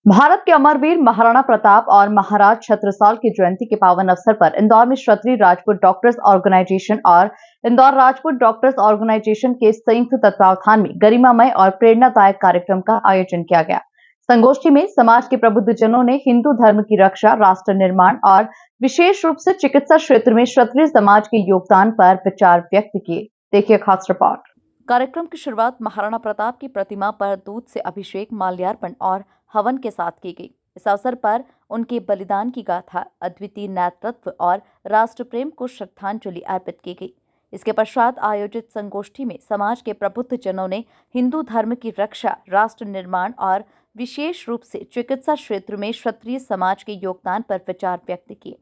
भारत के अमरवीर महाराणा प्रताप और महाराज छत्रसाल की जयंती के पावन अवसर पर इंदौर में क्षत्रिय राजपूत डॉक्टर्स ऑर्गेनाइजेशन और इंदौर राजपूत डॉक्टर्स ऑर्गेनाइजेशन के संयुक्त तत्वावधान में गरिमामय और प्रेरणादायक कार्यक्रम का आयोजन किया गया। संगोष्ठी में समाज के प्रबुद्धजनों ने हिंदू धर्म की रक्षा, राष्ट्र निर्माण और विशेष रूप से चिकित्सा क्षेत्र में क्षत्रिय समाज के योगदान पर विचार व्यक्त किए। देखिए खास रिपोर्ट। कार्यक्रम की शुरुआत महाराणा प्रताप की प्रतिमा पर दूध से अभिषेक, माल्यार्पण और हवन के साथ की गई। इस अवसर पर उनके बलिदान की गाथा, अद्वितीय नेतृत्व और राष्ट्र प्रेम को श्रद्धांजलि अर्पित की गई। इसके पश्चात आयोजित संगोष्ठी में समाज के प्रबुद्ध जनों ने हिंदू धर्म की रक्षा, राष्ट्र निर्माण और विशेष रूप से चिकित्सा क्षेत्र में क्षत्रिय समाज के योगदान पर विचार व्यक्त किए।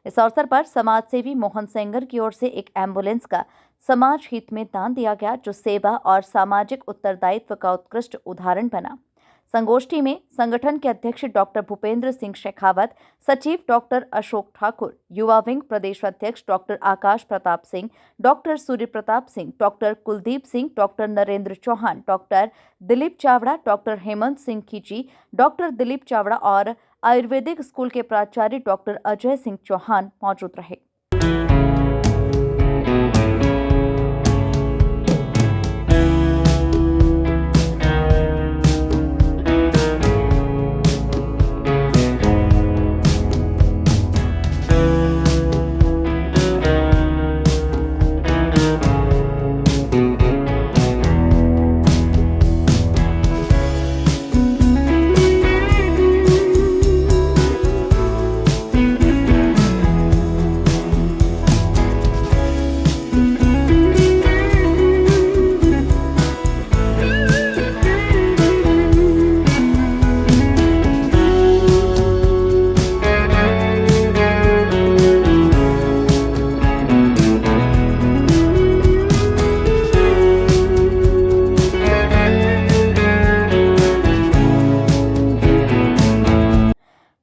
इस अवसर पर समाजसेवी मोहन सेंगर की ओर से एक एम्बुलेंस का समाज हित में दान दिया गया, जो सेवा और सामाजिक उत्तरदायित्व का उत्कृष्ट उदाहरण बना। संगोष्ठी में संगठन के अध्यक्ष डॉक्टर भूपेंद्र सिंह शेखावत, सचिव डॉक्टर अशोक ठाकुर, युवा विंग प्रदेश अध्यक्ष doctor Akash Pratap Singh, doctor Surya Pratap Singh, doctor Kuldeep Singh, doctor Narendra Chauhan, doctor Dilip Chavda, doctor Hemant Singh Khinchi, doctor Dilip Chavda और आयुर्वेदिक स्कूल के प्राचार्य डॉक्टर अजय सिंह चौहान मौजूद रहे।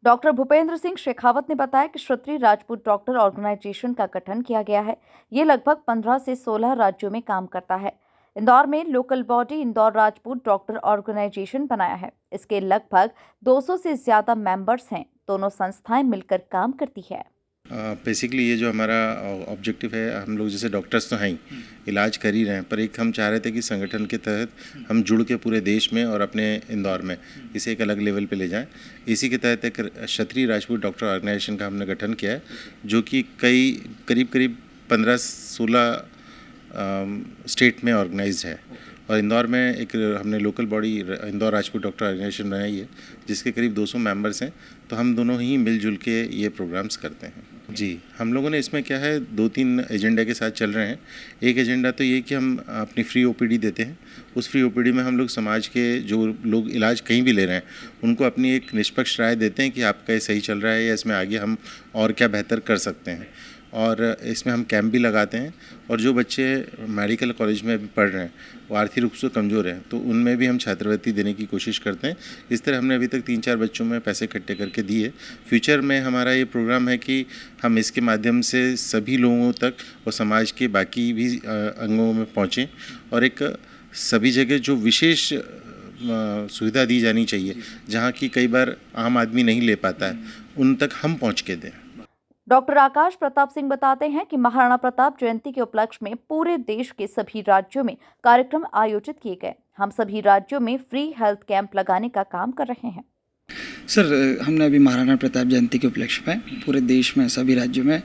डॉक्टर भूपेंद्र सिंह शेखावत ने बताया कि क्षत्रिय राजपूत डॉक्टर ऑर्गेनाइजेशन का गठन किया गया है। ये लगभग 15 से 16 राज्यों में काम करता है। इंदौर में local body Indore Rajput doctor organisation बनाया है। इसके लगभग 200 से ज्यादा मेंबर्स हैं। दोनों संस्थाएं मिलकर काम करती है। बेसिकली ये जो हमारा ऑब्जेक्टिव है, हम लोग जैसे डॉक्टर्स तो हैं ही, इलाज कर ही रहे हैं, पर एक हम चाह रहे थे कि संगठन के तहत हम जुड़ के पूरे देश में और अपने इंदौर में इसे एक अलग लेवल पे ले जाएं। इसी के तहत एक क्षत्रिय राजपूत डॉक्टर ऑर्गेनाइजेशन का हमने गठन किया है, जो कि करीब 15-16 स्टेट में ऑर्गेनाइज्ड है। और इंदौर में एक हमने local body Indore Rajput doctor organisation बनाई है, जिसके करीब 200 मेंबर्स हैं। तो हम दोनों ही मिलजुल के ये प्रोग्राम्स करते हैं। जी, हम लोगों ने इसमें क्या है, 2-3 एजेंडा के साथ चल रहे हैं। एक एजेंडा तो ये कि हम अपनी फ्री ओपीडी देते हैं। उस फ्री ओपीडी में हम लोग समाज के जो लोग इलाज कहीं भी ले रहे हैं, उनको अपनी एक निष्पक्ष राय देते हैं कि आपका ये सही चल रहा है या इसमें आगे हम और क्या बेहतर कर सकते हैं। और इसमें हम कैंप भी लगाते हैं। और जो बच्चे मेडिकल कॉलेज में भी पढ़ रहे हैं, वो आर्थिक रूप से कमज़ोर हैं, तो उनमें भी हम छात्रवृत्ति देने की कोशिश करते हैं। इस तरह हमने अभी तक 3-4 बच्चों में पैसे इकट्ठे करके दिए। फ्यूचर में हमारा ये प्रोग्राम है कि हम इसके माध्यम से सभी लोगों तक और समाज के बाकी भी अंगों में पहुँचें, और एक सभी जगह जो विशेष सुविधा दी जानी चाहिए, जहाँ की कई बार आम आदमी नहीं ले पाता है, उन तक हम पहुँच के दें। डॉक्टर आकाश प्रताप सिंह बताते हैं कि महाराणा प्रताप जयंती के उपलक्ष्य में पूरे देश के सभी राज्यों में कार्यक्रम आयोजित किए गए। हम सभी राज्यों में फ्री हेल्थ कैंप लगाने का काम कर रहे हैं। सर, हमने अभी महाराणा प्रताप जयंती के उपलक्ष्य में पूरे देश में सभी राज्यों में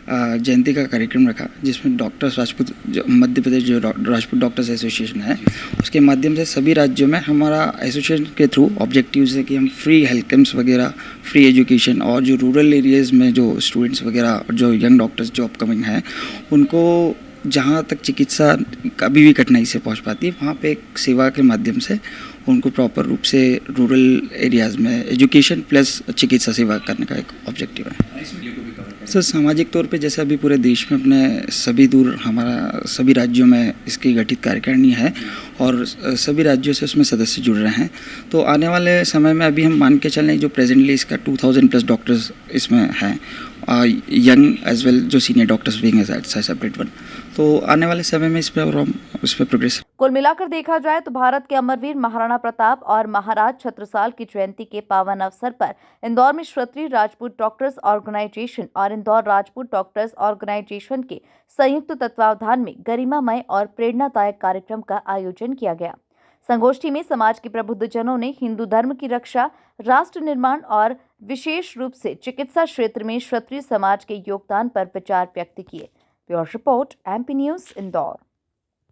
जयंती का कार्यक्रम रखा, जिसमें डॉक्टर्स राजपूत मध्य प्रदेश जो राजपूत डॉक्टर्स एसोसिएशन है, उसके माध्यम से सभी राज्यों में हमारा एसोसिएशन के थ्रू ऑब्जेक्टिव्स है कि हम फ्री हेल्थ कैंप्स वगैरह, फ्री एजुकेशन, और जो रूरल एरियाज़ में जो स्टूडेंट्स वगैरह और जो यंग डॉक्टर्स जो अपकमिंग हैं, उनको जहाँ तक चिकित्सा कभी भी कठिनाई से पहुँच पाती है, वहाँ पे एक सेवा के माध्यम से उनको प्रॉपर रूप से रूरल एरियाज़ में एजुकेशन प्लस चिकित्सा सेवा करने का एक ऑब्जेक्टिव है। सर, सामाजिक तौर पे जैसे अभी पूरे देश में अपने हमारा सभी राज्यों में इसकी गठित कार्यकारिणी है और सभी राज्यों से उसमें सदस्य जुड़ रहे हैं। तो आने वाले समय में अभी हम मान के चलें जो प्रेजेंटली इसका 2000+ डॉक्टर्स इसमें हैं, यंग एज वेल जो सीनियर डॉक्टर्स भी हैं सेपरेट वन। तो आने वाले समय में इस पर और हम उस पर प्रोग्रेस। कुल मिलाकर देखा जाए तो भारत के अमरवीर महाराणा प्रताप और महाराज छत्रसाल की जयंती के पावन अवसर पर इंदौर में क्षत्रिय राजपूत डॉक्टर्स ऑर्गेनाइजेशन और इंदौर राजपूत डॉक्टर्स ऑर्गेनाइजेशन के संयुक्त तत्वावधान में गरिमामय और प्रेरणादायक कार्यक्रम का आयोजन किया गया। संगोष्ठी में समाज के प्रबुद्धजनों ने हिंदू धर्म की रक्षा, राष्ट्र निर्माण और विशेष रूप से चिकित्सा क्षेत्र में क्षत्रिय समाज के योगदान पर विचार व्यक्त किए। Bureau report, MP news, Indore.